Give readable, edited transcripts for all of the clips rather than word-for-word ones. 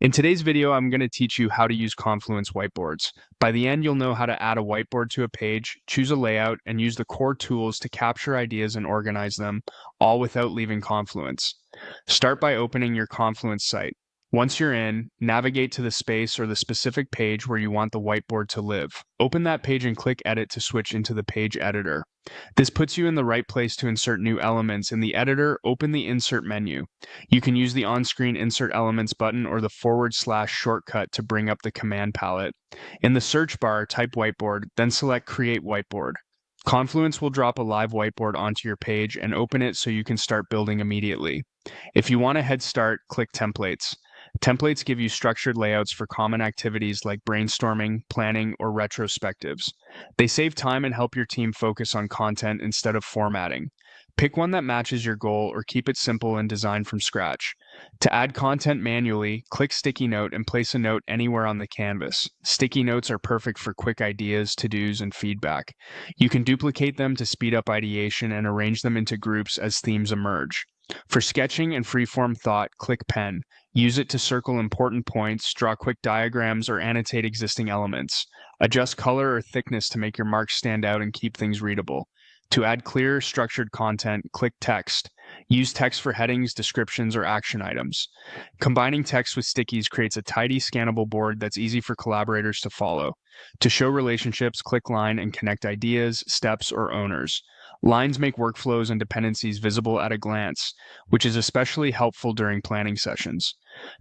In today's video, I'm going to teach you how to use Confluence whiteboards. By the end, you'll know how to add a whiteboard to a page, choose a layout, and use the core tools to capture ideas and organize them, all without leaving Confluence. Start by opening your Confluence site. Once you're in, navigate to the space or the specific page where you want the whiteboard to live. Open that page and click Edit to switch into the page editor. This puts you in the right place to insert new elements. In the editor, open the Insert menu. You can use the on-screen Insert Elements button or the / shortcut to bring up the command palette. In the search bar, type whiteboard, then select Create Whiteboard. Confluence will drop a live whiteboard onto your page and open it so you can start building immediately. If you want a head start, click Templates. Templates give you structured layouts for common activities like brainstorming, planning, or retrospectives. They save time and help your team focus on content instead of formatting. Pick one that matches your goal or keep it simple and design from scratch. To add content manually, click Sticky Note and place a note anywhere on the canvas. Sticky notes are perfect for quick ideas, to-dos, and feedback. You can duplicate them to speed up ideation and arrange them into groups as themes emerge. For sketching and freeform thought, click Pen. Use it to circle important points, draw quick diagrams, or annotate existing elements. Adjust color or thickness to make your marks stand out and keep things readable. To add clear, structured content, click Text. Use text for headings, descriptions, or action items. Combining text with stickies creates a tidy, scannable board that's easy for collaborators to follow. To show relationships, click Line and connect ideas, steps, or owners. Lines make workflows and dependencies visible at a glance, which is especially helpful during planning sessions.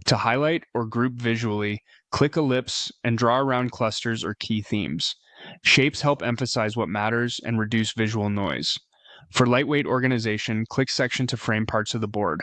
To highlight or group visually, click Ellipse and draw around clusters or key themes. Shapes help emphasize what matters and reduce visual noise. For lightweight organization, click Section to frame parts of the board.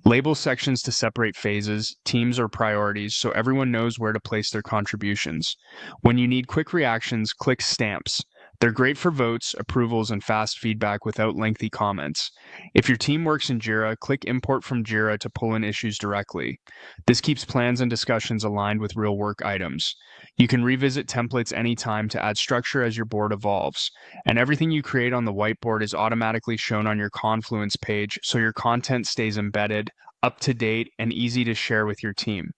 Label sections to separate phases, teams, or priorities so everyone knows where to place their contributions. When you need quick reactions, click Stamps. They're great for votes, approvals, and fast feedback without lengthy comments. If your team works in Jira, click Import from Jira to pull in issues directly. This keeps plans and discussions aligned with real work items. You can revisit templates anytime to add structure as your board evolves. And everything you create on the whiteboard is automatically shown on your Confluence page so your content stays embedded, up to date, and easy to share with your team.